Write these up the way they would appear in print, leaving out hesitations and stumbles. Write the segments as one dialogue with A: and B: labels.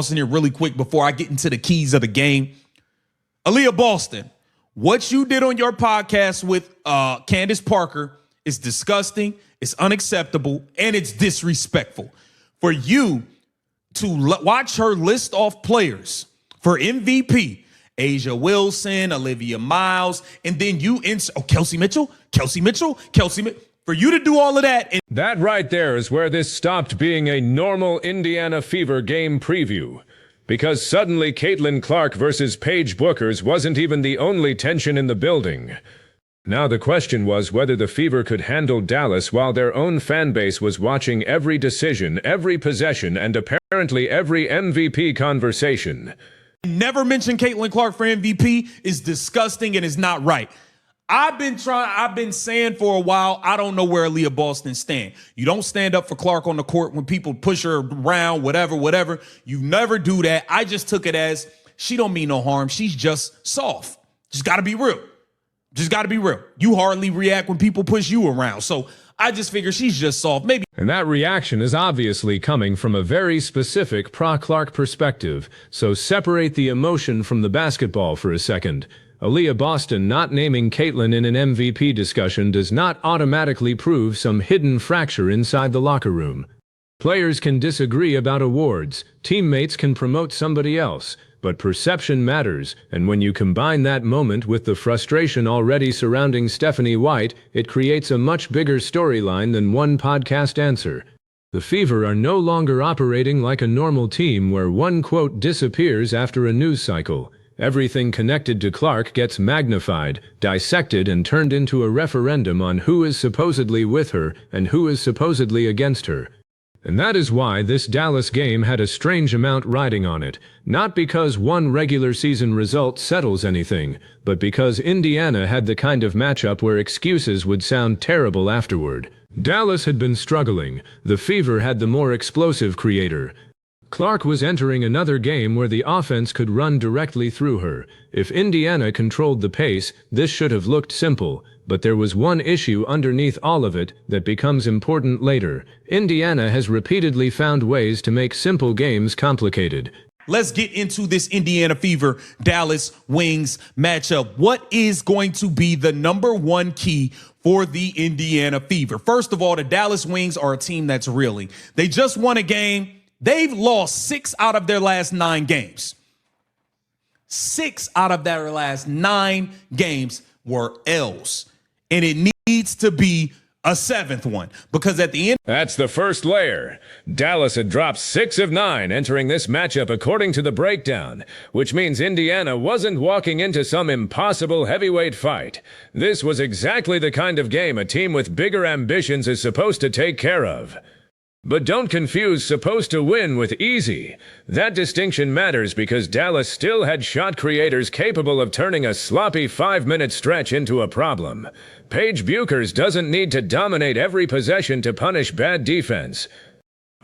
A: Boston here really quick before I get into the keys of the game. Aliyah Boston, what you did on your podcast with Candace Parker is disgusting, it's unacceptable, and it's disrespectful. For you to watch her list off players for MVP, Asia Wilson, Olivia Miles, and then you insert Kelsey Mitchell. For you to do all of that.
B: That right there is where this stopped being a normal Indiana Fever game preview. Because suddenly Caitlin Clark versus Paige Bueckers wasn't even the only tension in the building. Now the question was whether the Fever could handle Dallas while their own fan base was watching every decision, every possession, and apparently every MVP conversation.
A: Never mention Caitlin Clark for MVP is disgusting and is not right. I've been saying for a while, I don't know where Aliyah Boston stand. You don't stand up for Clark on the court when people push her around, whatever. You never do that. I just took it as she don't mean no harm. She's just soft. Just got to be real. You hardly react when people push you around. So I just figure she's just soft. Maybe.
B: And that reaction is obviously coming from a very specific pro-Clark perspective. So separate the emotion from the basketball for a second. Aliyah Boston not naming Caitlin in an MVP discussion does not automatically prove some hidden fracture inside the locker room. Players can disagree about awards, teammates can promote somebody else, but perception matters, and when you combine that moment with the frustration already surrounding Stephanie White, it creates a much bigger storyline than one podcast answer. The Fever are no longer operating like a normal team where one quote disappears after a news cycle. Everything connected to Clark gets magnified, dissected, and turned into a referendum on who is supposedly with her and who is supposedly against her. And that is why this Dallas game had a strange amount riding on it, not because one regular season result settles anything, but because Indiana had the kind of matchup where excuses would sound terrible afterward. Dallas had been struggling, the Fever had the more explosive creator. Clark was entering another game where the offense could run directly through her. If Indiana controlled the pace, this should have looked simple. But there was one issue underneath all of it that becomes important later. Indiana has repeatedly found ways to make simple games complicated.
A: Let's get into this Indiana Fever Dallas Wings matchup. What is going to be the number one key for the Indiana Fever? First of all, the Dallas Wings are a team that's reeling. They just won a game. They've lost 6 out of their last 9 games. 6 out of their last 9 games were L's. And it needs to be a 7th one because at the end.
B: That's the first layer. Dallas had dropped 6 of 9 entering this matchup according to the breakdown, which means Indiana wasn't walking into some impossible heavyweight fight. This was exactly the kind of game a team with bigger ambitions is supposed to take care of. But don't confuse supposed to win with easy. That distinction matters because Dallas still had shot creators capable of turning a sloppy 5-minute stretch into a problem. Paige Bueckers doesn't need to dominate every possession to punish bad defense.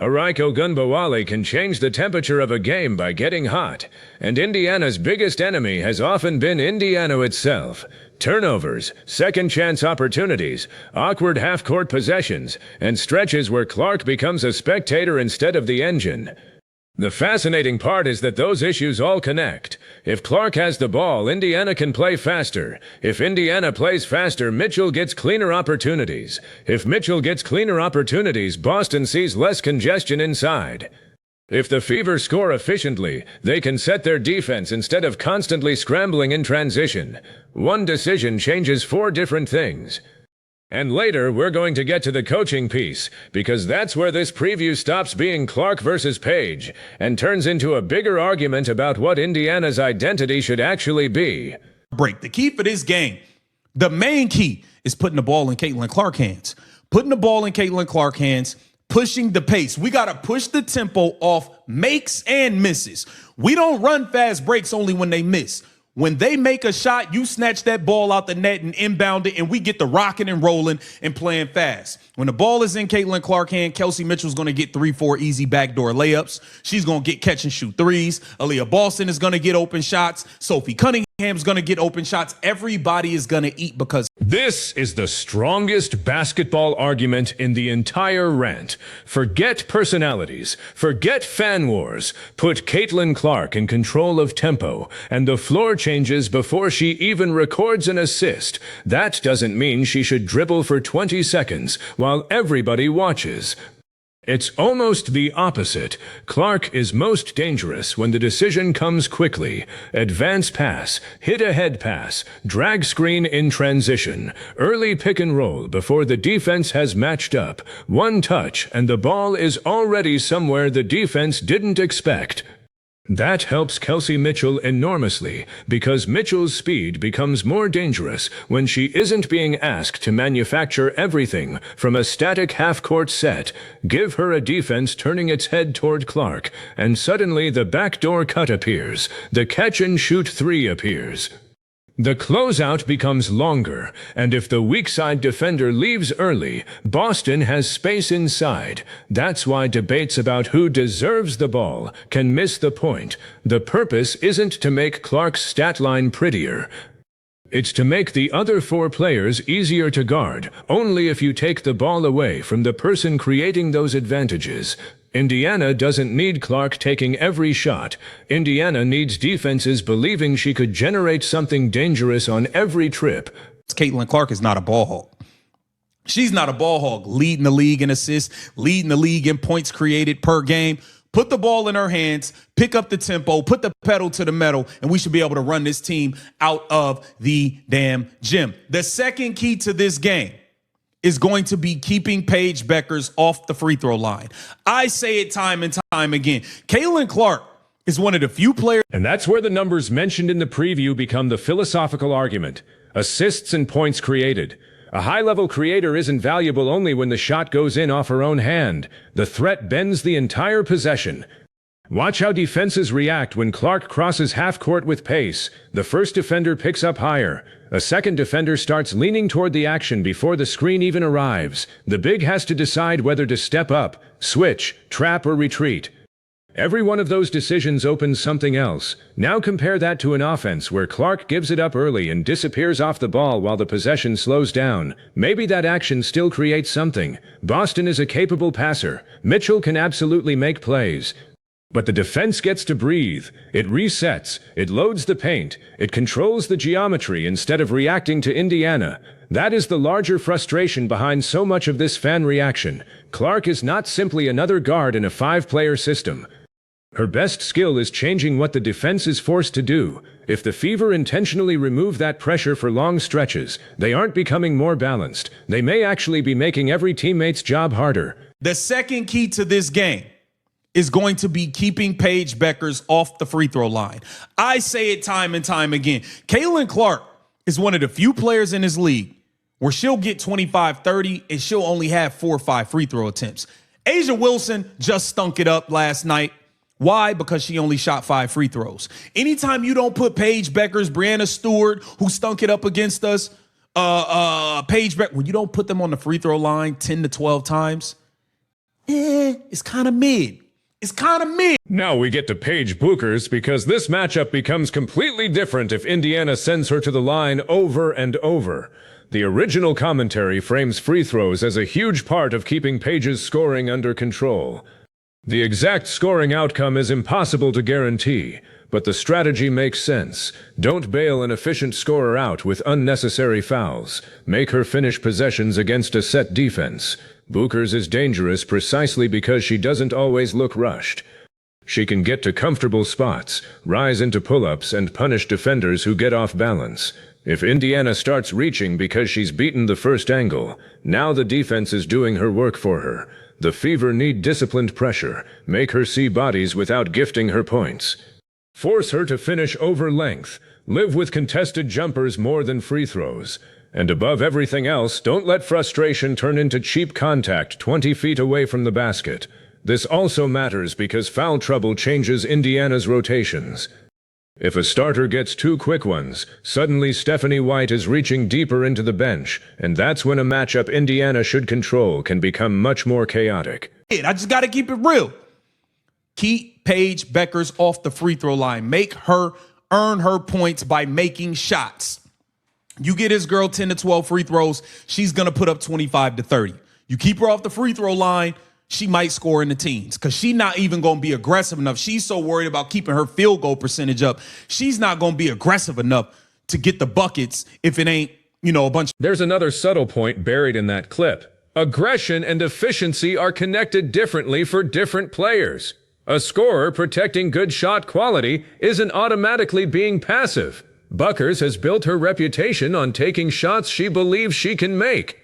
B: Araiko Gunbowale can change the temperature of a game by getting hot, and Indiana's biggest enemy has often been Indiana itself. Turnovers, second-chance opportunities, awkward half-court possessions, and stretches where Clark becomes a spectator instead of the engine. The fascinating part is that those issues all connect. If Clark has the ball, Indiana can play faster. If Indiana plays faster, Mitchell gets cleaner opportunities. If Mitchell gets cleaner opportunities, Boston sees less congestion inside. If the Fever score efficiently, they can set their defense instead of constantly scrambling in transition. One decision changes 4 different things. And later, we're going to get to the coaching piece, because that's where this preview stops being Clark versus Paige, and turns into a bigger argument about what Indiana's identity should actually be.
A: The key for this game, the main key, is putting the ball in Caitlin Clark's hands. Putting the ball in Caitlin Clark's hands, pushing the pace. We got to push the tempo off makes and misses. We don't run fast breaks only when they miss. When they make a shot, you snatch that ball out the net and inbound it, and we get the rocking and rolling and playing fast. When the ball is in Caitlin Clark's hand, Kelsey Mitchell's going to get 3-4 easy backdoor layups. She's going to get catch and shoot threes. Aliyah Boston is going to get open shots. Sophie Cunningham Ham's going to get open shots. Everybody is going to eat because
B: This is the strongest basketball argument in the entire rant. Forget personalities. Forget fan wars. Put Caitlin Clark in control of tempo, and the floor changes before she even records an assist. That doesn't mean she should dribble for 20 seconds while everybody watches. It's almost the opposite. Clark is most dangerous when the decision comes quickly. Advance pass, hit ahead pass, drag screen in transition, early pick and roll before the defense has matched up. One touch and the ball is already somewhere the defense didn't expect. That helps Kelsey Mitchell enormously because Mitchell's speed becomes more dangerous when she isn't being asked to manufacture everything from a static half-court set. Give her a defense turning its head toward Clark, and suddenly the backdoor cut appears. The catch-and-shoot three appears. The closeout becomes longer, and if the weak side defender leaves early, Boston has space inside. That's why debates about who deserves the ball can miss the point. The purpose isn't to make Clark's stat line prettier. It's to make the other four players easier to guard, only if you take the ball away from the person creating those advantages. Indiana doesn't need Clark taking every shot. Indiana needs defenses believing she could generate something dangerous on every trip.
A: Caitlin Clark is not a ball hog. She's not a ball hog, leading the league in assists, leading the league in points created per game. Put the ball in her hands, pick up the tempo, put the pedal to the metal, and we should be able to run this team out of the damn gym. The second key to this game is going to be keeping Paige Bueckers off the free throw line. I say it time and time again. Caitlin Clark is one of the few players.
B: And that's where the numbers mentioned in the preview become the philosophical argument. Assists and points created. A high-level creator isn't valuable only when the shot goes in off her own hand. The threat bends the entire possession. Watch how defenses react when Clark crosses half-court with pace. The first defender picks up higher. A second defender starts leaning toward the action before the screen even arrives. The big has to decide whether to step up, switch, trap, or retreat. Every one of those decisions opens something else. Now compare that to an offense where Clark gives it up early and disappears off the ball while the possession slows down. Maybe that action still creates something. Boston is a capable passer. Mitchell can absolutely make plays. But the defense gets to breathe. It resets. It loads the paint. It controls the geometry instead of reacting to Indiana. That is the larger frustration behind so much of this fan reaction. Clark is not simply another guard in a five-player system. Her best skill is changing what the defense is forced to do. If the Fever intentionally remove that pressure for long stretches, they aren't becoming more balanced. They may actually be making every teammate's job harder.
A: The second key to this game is going to be keeping Paige Bueckers off the free throw line. I say it time and time again. Caitlin Clark is one of the few players in this league where she'll get 25, 30, and she'll only have 4 or 5 free throw attempts. A'ja Wilson just stunk it up last night. Why? Because she only shot 5 free throws. Anytime you don't put Paige Bueckers, Brianna Stewart, who stunk it up against us, Paige Bueckers, when you don't put them on the free throw line 10 to 12 times, it's kind of mid. It's kind of mid.
B: Now we get to Paige Bueckers because this matchup becomes completely different if Indiana sends her to the line over and over. The original commentary frames free throws as a huge part of keeping Paige's scoring under control. The exact scoring outcome is impossible to guarantee, but the strategy makes sense. Don't bail an efficient scorer out with unnecessary fouls. Make her finish possessions against a set defense. Bueckers is dangerous precisely because she doesn't always look rushed. She can get to comfortable spots, rise into pull-ups, and punish defenders who get off balance. If Indiana starts reaching because she's beaten the first angle, now the defense is doing her work for her. The Fever need disciplined pressure. Make her see bodies without gifting her points. Force her to finish over length. Live with contested jumpers more than free throws. And above everything else, don't let frustration turn into cheap contact 20 feet away from the basket. This also matters because foul trouble changes Indiana's rotations. If a starter gets 2 quick ones, suddenly Stephanie White is reaching deeper into the bench, and that's when a matchup Indiana should control can become much more chaotic.
A: I just got to keep it real. Keep Paige Bueckers off the free throw line. Make her earn her points by making shots. You get his girl 10 to 12 free throws, she's going to put up 25 to 30. You keep her off the free throw line, she might score in the teens because she's not even going to be aggressive enough. She's so worried about keeping her field goal percentage up. She's not going to be aggressive enough to get the buckets if it ain't, a bunch.
B: There's another subtle point buried in that clip. Aggression and efficiency are connected differently for different players. A scorer protecting good shot quality isn't automatically being passive. Bueckers has built her reputation on taking shots she believes she can make.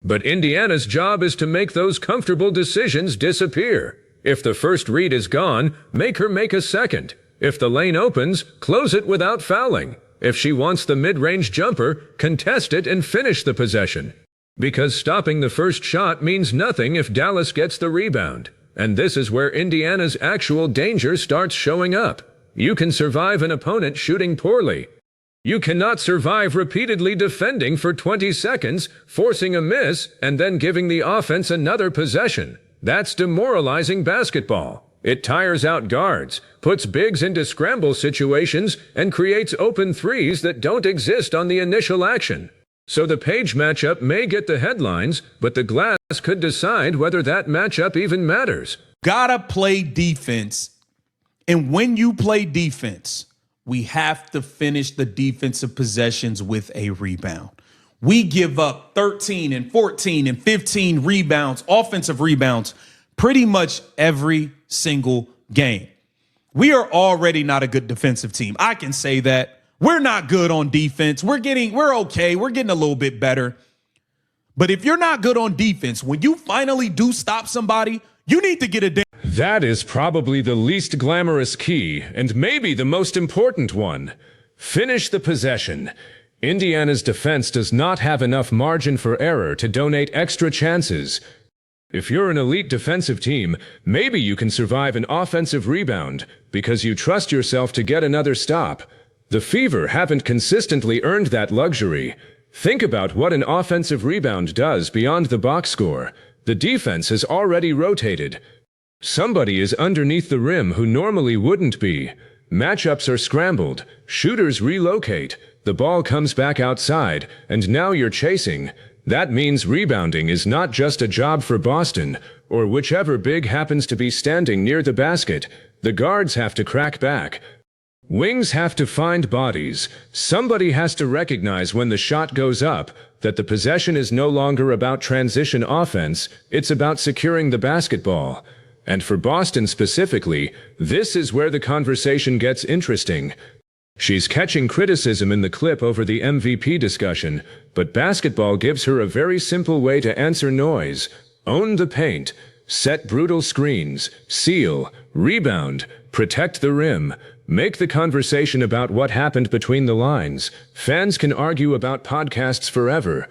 B: But Indiana's job is to make those comfortable decisions disappear. If the first read is gone, make her make a second. If the lane opens, close it without fouling. If she wants the mid-range jumper, contest it and finish the possession. Because stopping the first shot means nothing if Dallas gets the rebound. And this is where Indiana's actual danger starts showing up. You can survive an opponent shooting poorly. You cannot survive repeatedly defending for 20 seconds, forcing a miss, and then giving the offense another possession. That's demoralizing basketball. It tires out guards, puts bigs into scramble situations, and creates open threes that don't exist on the initial action. So the Paige matchup may get the headlines, but the glass could decide whether that matchup even matters.
A: Gotta play defense. And when you play defense, we have to finish the defensive possessions with a rebound. We give up 13 and 14 and 15 rebounds, offensive rebounds, pretty much every single game. We are already not a good defensive team. I can say that. We're not good on defense. We're okay. We're getting a little bit better. But if you're not good on defense, when you finally do stop somebody, you need to get a.
B: That is probably the least glamorous key, and maybe the most important one. Finish the possession. Indiana's defense does not have enough margin for error to donate extra chances. If you're an elite defensive team, maybe you can survive an offensive rebound because you trust yourself to get another stop. The Fever haven't consistently earned that luxury. Think about what an offensive rebound does beyond the box score. The defense has already rotated. Somebody is underneath the rim who normally wouldn't be. Matchups are scrambled. Shooters relocate. The ball comes back outside, and now you're chasing. That means rebounding is not just a job for Boston, or whichever big happens to be standing near the basket. The guards have to crack back. Wings have to find bodies. Somebody has to recognize when the shot goes up that the possession is no longer about transition offense, it's about securing the basketball. And for Boston specifically, this is where the conversation gets interesting. She's catching criticism in the clip over the MVP discussion, but basketball gives her a very simple way to answer noise. Own the paint, set brutal screens, seal, rebound, protect the rim. Make the conversation about what happened between the lines. Fans can argue about podcasts forever.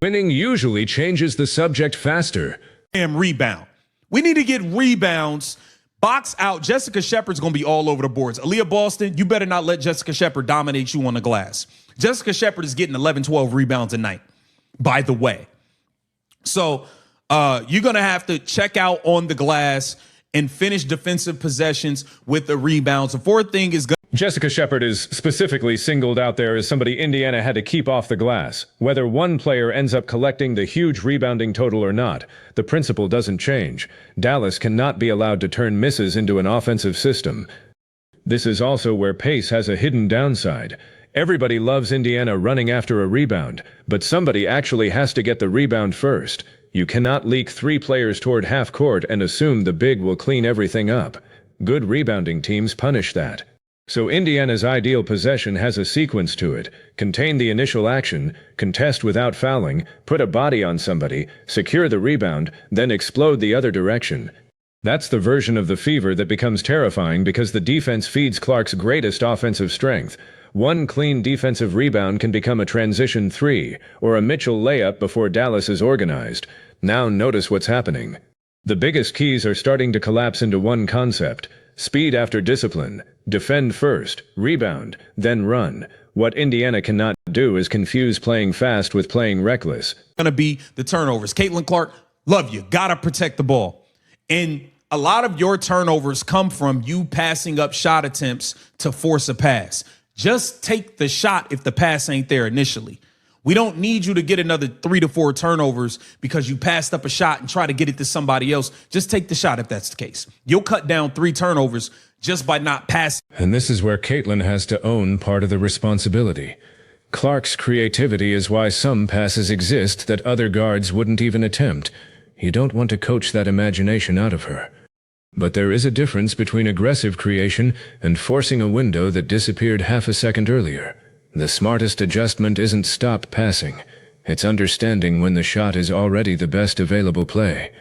B: Winning usually changes the subject faster.
A: Damn rebound. We need to get rebounds. Box out. Jessica Shepard's going to be all over the boards. Aliyah Boston, you better not let Jessica Shepard dominate you on the glass. Jessica Shepard is getting 11, 12 rebounds a night, by the way. So you're going to have to check out on the glass and finish defensive possessions with the rebounds. The fourth thing is
B: Jessica Shepard is specifically singled out there as somebody Indiana had to keep off the glass. Whether one player ends up collecting the huge rebounding total or not, the principle doesn't change. Dallas cannot be allowed to turn misses into an offensive system. This is also where pace has a hidden downside. Everybody loves Indiana running after a rebound, but somebody actually has to get the rebound first. You cannot leak 3 players toward half court and assume the big will clean everything up. Good rebounding teams punish that. So Indiana's ideal possession has a sequence to it. Contain the initial action, contest without fouling, put a body on somebody, secure the rebound, then explode the other direction. That's the version of the Fever that becomes terrifying because the defense feeds Clark's greatest offensive strength. One clean defensive rebound can become a transition 3, or a Mitchell layup before Dallas is organized. Now notice what's happening. The biggest keys are starting to collapse into one concept. Speed after discipline. Defend first, rebound, then run. What Indiana cannot do is confuse playing fast with playing reckless.
A: Going to be the turnovers. Caitlin Clark, love you. Got to protect the ball. And A lot of your turnovers come from you passing up shot attempts to force a pass. Just take the shot if the pass ain't there initially. We don't need you to get another 3 to 4 turnovers because you passed up a shot and try to get it to somebody else. Just take the shot if that's the case. You'll cut down 3 turnovers just by not passing.
B: And this is where Caitlin has to own part of the responsibility. Clark's creativity is why some passes exist that other guards wouldn't even attempt. You don't want to coach that imagination out of her. But there is a difference between aggressive creation and forcing a window that disappeared half a second earlier. The smartest adjustment isn't stop passing. It's understanding when the shot is already the best available play.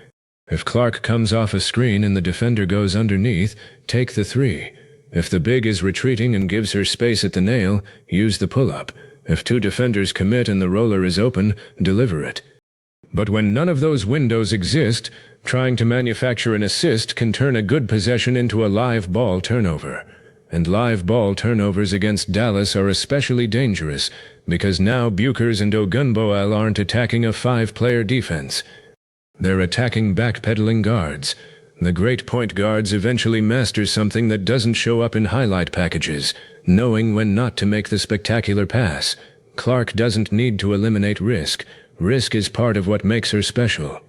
B: If Clark comes off a screen and the defender goes underneath, take the 3. If the big is retreating and gives her space at the nail, use the pull-up. If 2 defenders commit and the roller is open, deliver it. But when none of those windows exist, trying to manufacture an assist can turn a good possession into a live ball turnover. And live ball turnovers against Dallas are especially dangerous because now Bueckers and Ogunboal aren't attacking a 5-player defense. They're attacking backpedaling guards. The great point guards eventually master something that doesn't show up in highlight packages, knowing when not to make the spectacular pass. Clark doesn't need to eliminate risk. Risk is part of what makes her special.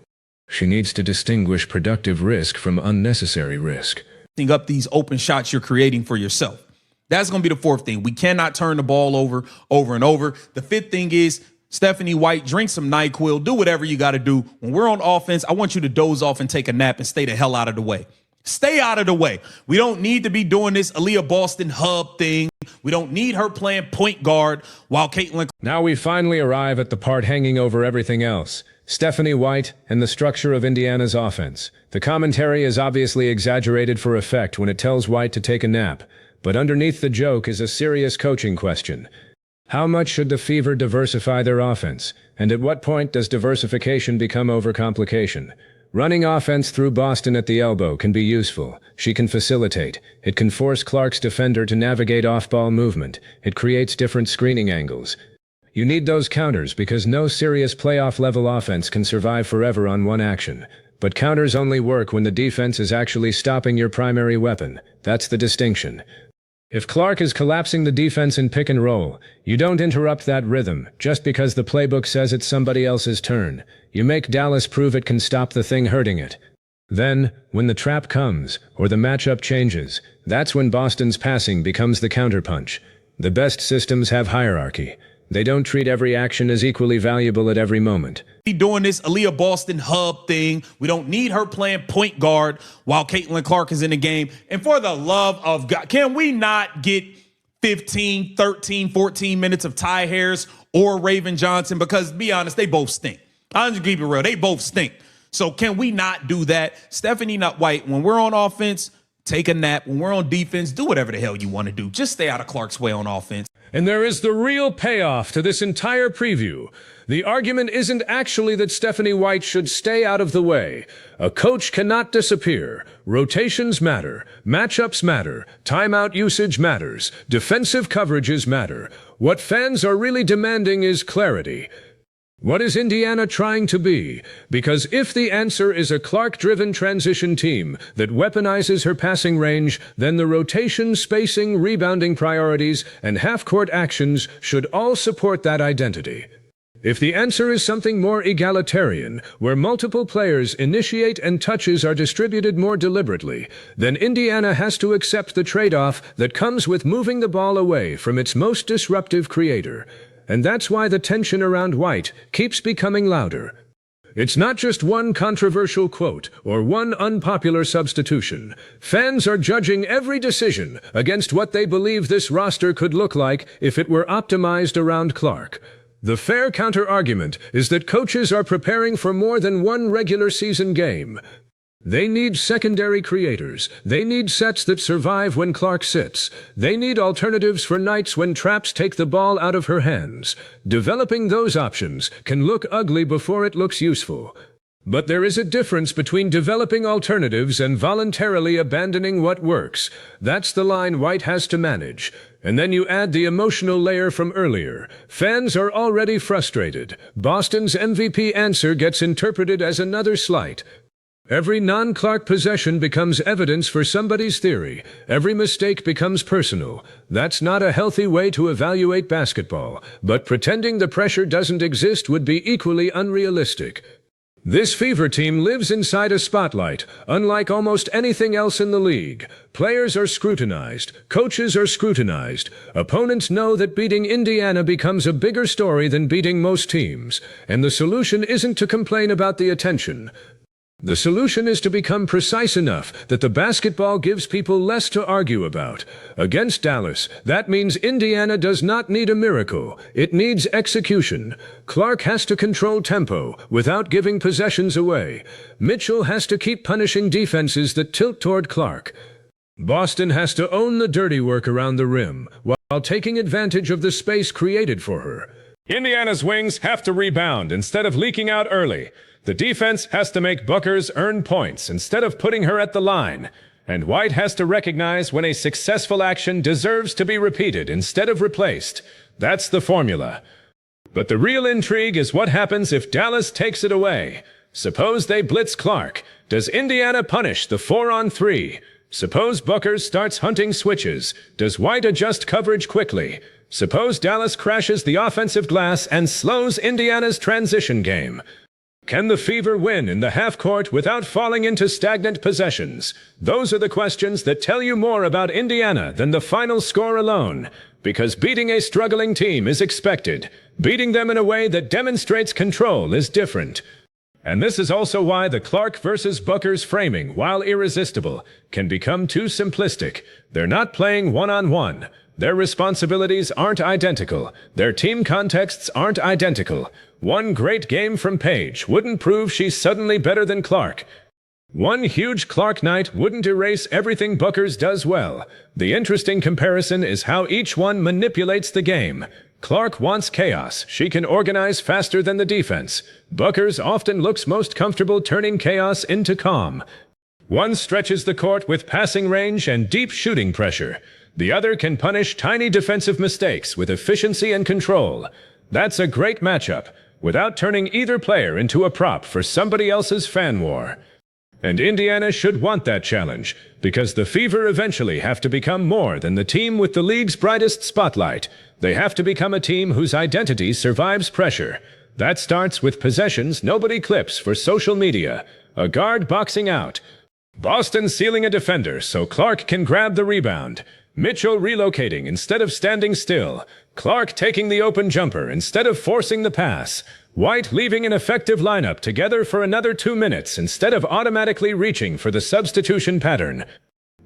B: She needs to distinguish productive risk from unnecessary risk.
A: Up these open shots you're creating for yourself. That's going to be the 4th thing. We cannot turn the ball over and over. The 5th thing is Stephanie White, drink some NyQuil, do whatever you got to do. When we're on offense, I want you to doze off and take a nap and stay the hell out of the way. Stay out of the way. We don't need to be doing this Aliyah Boston hub thing. We don't need her playing point guard while Caitlin.
B: Now we finally arrive at the part hanging over everything else. Stephanie White and the structure of Indiana's offense. The commentary is obviously exaggerated for effect when it tells White to take a nap, but underneath the joke is a serious coaching question. How much should the Fever diversify their offense? And at what point does diversification become overcomplication? Running offense through Boston at the elbow can be useful. She can facilitate. It can force Clark's defender to navigate off-ball movement. It creates different screening angles. You need those counters because no serious playoff-level offense can survive forever on one action. But counters only work when the defense is actually stopping your primary weapon. That's the distinction. If Clark is collapsing the defense in pick and roll, you don't interrupt that rhythm just because the playbook says it's somebody else's turn. You make Dallas prove it can stop the thing hurting it. Then, when the trap comes, or the matchup changes, that's when Boston's passing becomes the counterpunch. The best systems have hierarchy. They don't treat every action as equally valuable at every moment.
A: Doing this Aliyah Boston hub thing. We don't need her playing point guard while Caitlin Clark is in the game. And for the love of God, can we not get 15, 13, 14 minutes of Ty Harris or Raven Johnson? Because be honest, they both stink. I'm just keep it real. They both stink. So can we not do that? Stephanie White, when we're on offense, take a nap. When we're on defense, do whatever the hell you want to do. Just stay out of Clark's way on offense.
B: And there is the real payoff to this entire preview. The argument isn't actually that Stephanie White should stay out of the way. A coach cannot disappear. Rotations matter. Matchups matter. Timeout usage matters. Defensive coverages matter. What fans are really demanding is clarity. What is Indiana trying to be? Because if the answer is a Clark-driven transition team that weaponizes her passing range, then the rotation, spacing, rebounding priorities, and half-court actions should all support that identity. If the answer is something more egalitarian, where multiple players initiate and touches are distributed more deliberately, then Indiana has to accept the trade-off that comes with moving the ball away from its most disruptive creator. And that's why the tension around White keeps becoming louder. It's not just one controversial quote or one unpopular substitution. Fans are judging every decision against what they believe this roster could look like if it were optimized around Clark. The fair counter-argument is that coaches are preparing for more than one regular season game. They need secondary creators. They need sets that survive when Clark sits. They need alternatives for nights when traps take the ball out of her hands. Developing those options can look ugly before it looks useful. But there is a difference between developing alternatives and voluntarily abandoning what works. That's the line White has to manage. And then you add the emotional layer from earlier. Fans are already frustrated. Boston's MVP answer gets interpreted as another slight. Every non-Clark possession becomes evidence for somebody's theory. Every mistake becomes personal. That's not a healthy way to evaluate basketball, but pretending the pressure doesn't exist would be equally unrealistic. This Fever team lives inside a spotlight, unlike almost anything else in the league. Players are scrutinized, coaches are scrutinized. Opponents know that beating Indiana becomes a bigger story than beating most teams, and the solution isn't to complain about the attention. The solution is to become precise enough that the basketball gives people less to argue about. Against Dallas, that means Indiana does not need a miracle. It needs execution. Clark has to control tempo without giving possessions away. Mitchell has to keep punishing defenses that tilt toward Clark. Boston has to own the dirty work around the rim while taking advantage of the space created for her.
C: Indiana's wings have to rebound instead of leaking out early. The defense has to make Bueckers earn points instead of putting her at the line. And White has to recognize when a successful action deserves to be repeated instead of replaced. That's the formula. But the real intrigue is what happens if Dallas takes it away. Suppose they blitz Clark. Does Indiana punish the 4-on-3? Suppose Bueckers starts hunting switches. Does White adjust coverage quickly? Suppose Dallas crashes the offensive glass and slows Indiana's transition game. Can the Fever win in the half-court without falling into stagnant possessions? Those are the questions that tell you more about Indiana than the final score alone. Because beating a struggling team is expected. Beating them in a way that demonstrates control is different. And this is also why the Clark versus Bueckers framing, while irresistible, can become too simplistic. They're not playing one-on-one. Their responsibilities aren't identical. Their team contexts aren't identical. One great game from Paige wouldn't prove she's suddenly better than Clark. One huge Clark night wouldn't erase everything Bueckers does well. The interesting comparison is how each one manipulates the game. Clark wants chaos. She can organize faster than the defense. Bueckers often looks most comfortable turning chaos into calm. One stretches the court with passing range and deep shooting pressure. The other can punish tiny defensive mistakes with efficiency and control. That's a great matchup, without turning either player into a prop for somebody else's fan war. And Indiana should want that challenge, because the Fever eventually have to become more than the team with the league's brightest spotlight. They have to become a team whose identity survives pressure. That starts with possessions nobody clips for social media. A guard boxing out. Boston sealing a defender so Clark can grab the rebound. Mitchell relocating instead of standing still. Clark taking the open jumper instead of forcing the pass. White leaving an effective lineup together for another 2 minutes instead of automatically reaching for the substitution pattern.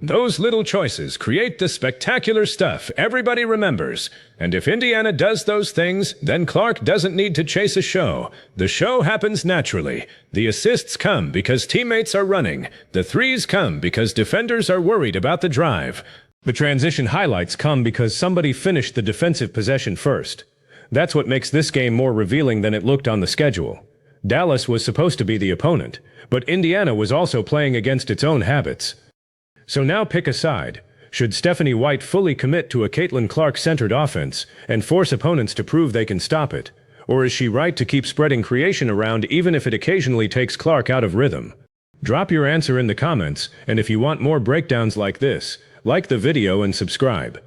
C: Those little choices create the spectacular stuff everybody remembers. And if Indiana does those things, then Clark doesn't need to chase a show. The show happens naturally. The assists come because teammates are running. The threes come because defenders are worried about the drive. The transition highlights come because somebody finished the defensive possession first. That's what makes this game more revealing than it looked on the schedule. Dallas was supposed to be the opponent, but Indiana was also playing against its own habits. So now pick a side. Should Stephanie White fully commit to a Caitlin Clark-centered offense and force opponents to prove they can stop it? Or is she right to keep spreading creation around even if it occasionally takes Clark out of rhythm? Drop your answer in the comments, and if you want more breakdowns like this, like the video and subscribe.